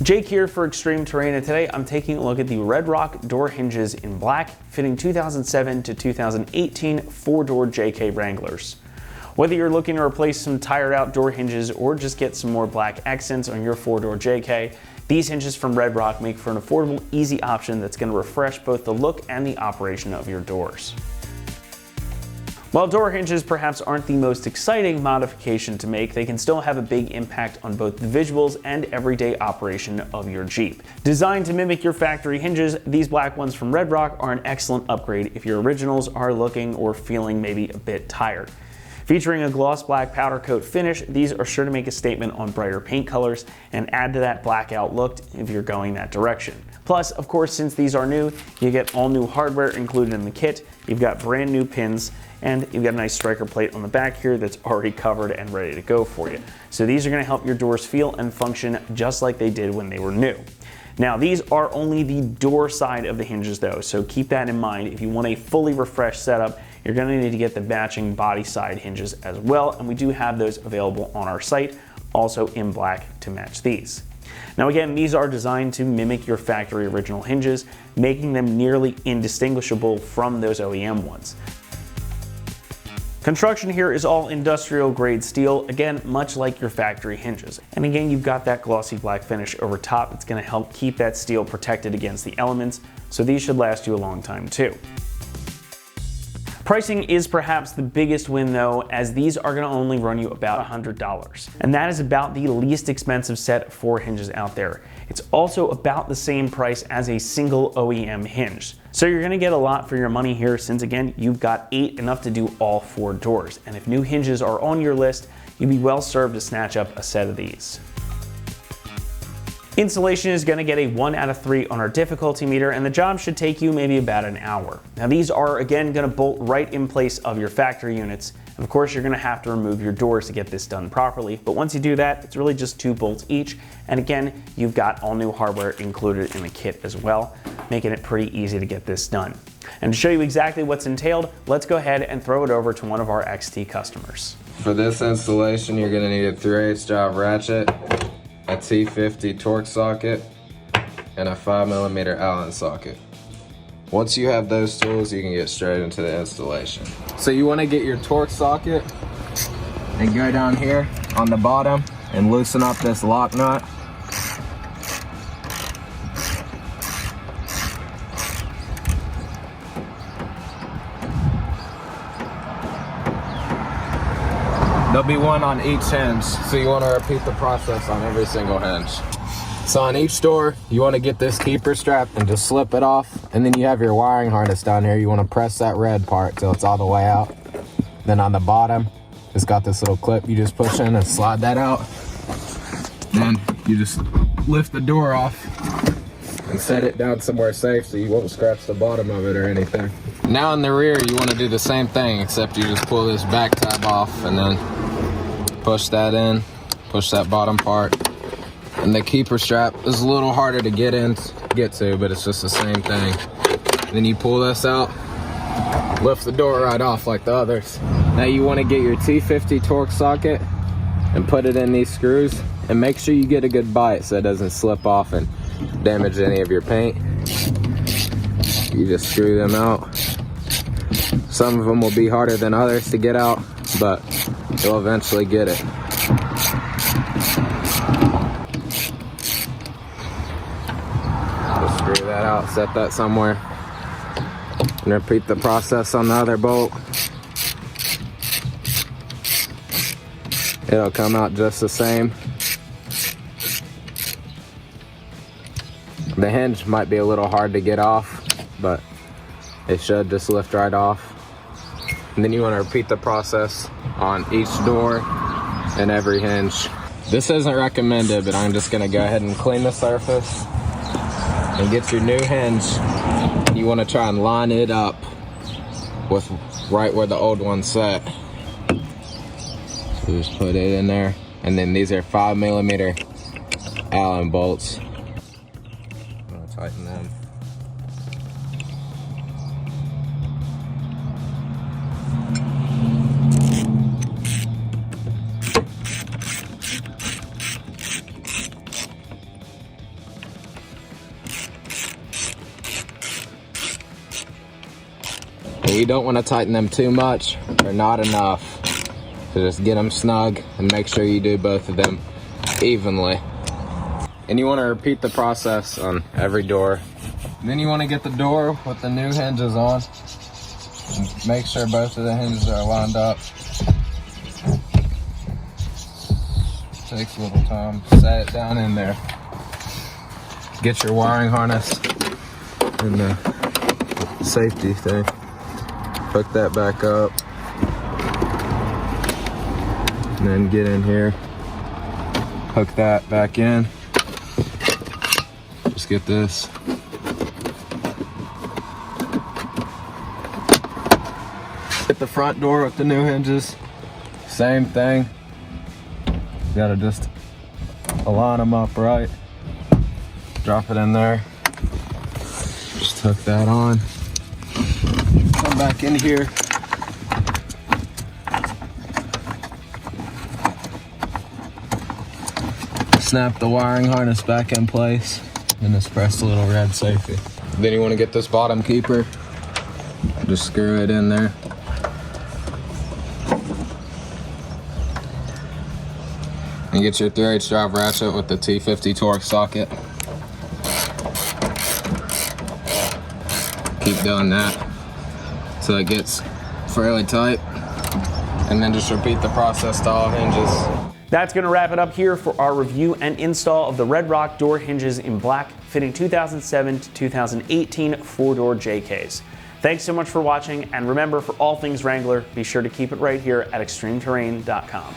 Jake here for Extreme Terrain, and today I'm taking a look at the Red Rock door hinges in black, fitting 2007 to 2018 four-door JK Wranglers. Whether you're looking to replace some tired out door hinges or just get some more black accents on your four-door JK, these hinges from Red Rock make for an affordable, easy option that's going to refresh both the look and the operation of your doors. While door hinges perhaps aren't the most exciting modification to make, they can still have a big impact on both the visuals and everyday operation of your Jeep. Designed to mimic your factory hinges, these black ones from Red Rock are an excellent upgrade if your originals are looking or feeling maybe a bit tired. Featuring a gloss black powder coat finish, these are sure to make a statement on brighter paint colors and add to that blackout look if you're going that direction. Plus, of course, since these are new, you get all new hardware included in the kit, you've got brand new pins, and you've got a nice striker plate on the back here that's already covered and ready to go for you. So these are going to help your doors feel and function just like they did when they were new. Now, these are only the door side of the hinges though, so keep that in mind. If you want a fully refreshed setup, you're going to need to get the matching body side hinges as well, and we do have those available on our site, also in black to match these. Now again, these are designed to mimic your factory original hinges, making them nearly indistinguishable from those OEM ones. Construction here is all industrial grade steel, again, much like your factory hinges. And again, you've got that glossy black finish over top that's going to help keep that steel protected against the elements, so these should last you a long time too. Pricing is perhaps the biggest win though, as these are going to only run you about $100. And that is about the least expensive set of four hinges out there. It's also about the same price as a single OEM hinge. So you're going to get a lot for your money here, since again, you've got 8, enough to do all 4 doors. And if new hinges are on your list, you'd be well served to snatch up a set of these. Installation is going to get a 1 out of 3 on our difficulty meter, and the job should take you maybe about an hour. Now these are again going to bolt right in place of your factory units. And of course, you're going to have to remove your doors to get this done properly, but once you do that, it's really just 2 bolts each. And again, you've got all new hardware included in the kit as well, making it pretty easy to get this done. And to show you exactly what's entailed, let's go ahead and throw it over to one of our XT customers. For this installation, you're going to need a 3/8 drive ratchet, a T50 Torx socket, and a 5mm Allen socket. Once you have those tools, you can get straight into the installation. So you want to get your Torx socket and go down here on the bottom and loosen up this lock nut. There'll be one on each hinge, so you want to repeat the process on every single hinge. So on each door, you want to get this keeper strap and just slip it off, and then you have your wiring harness down here. You want to press that red part till it's all the way out. Then on the bottom, it's got this little clip you just push in and slide that out. Then you just lift the door off and set it down somewhere safe so you won't scratch the bottom of it or anything. Now in the rear, you want to do the same thing, except you just pull this back tab off and then push that in, push that bottom part. And the keeper strap is a little harder to get to, but it's just the same thing. Then you pull this out, lift the door right off like the others. Now you want to get your T50 Torx socket and put it in these screws, and make sure you get a good bite so it doesn't slip off and damage any of your paint. You just screw them out. Some of them will be harder than others to get out, but you'll eventually get it. Just screw that out, set that somewhere, and repeat the process on the other bolt. It'll come out just the same. The hinge might be a little hard to get off, but it should just lift right off. And then you want to repeat the process on each door and every hinge. This isn't recommended, but I'm just going to go ahead and clean the surface and get your new hinge. You want to try and line it up with right where the old one set. So just put it in there, and then these are 5mm Allen bolts. I'm going to tighten them. you don't want to tighten them too much or not enough. So just get them snug and make sure you do both of them evenly. And you want to repeat the process on every door. And then you want to get the door with the new hinges on. And make sure both of the hinges are lined up. Takes a little time. Set it down in there. Get your wiring harness and the safety thing. Hook that back up. And then get in here. Hook that back in. Just get this. Hit the front door with the new hinges. Same thing. You gotta just align them up right. Drop it in there. Just hook that on. Come back in here. Snap the wiring harness back in place. And just press the little red safety. Then you want to get this bottom keeper. Just screw it in there. And get your 3/8 drive ratchet with the T50 torque socket. Keep doing that so it gets fairly tight. And then just repeat the process to all hinges. That's going to wrap it up here for our review and install of the Red Rock door hinges in black, fitting 2007 to 2018 4-door JKs. Thanks so much for watching, and remember, for all things Wrangler, be sure to keep it right here at extremeterrain.com.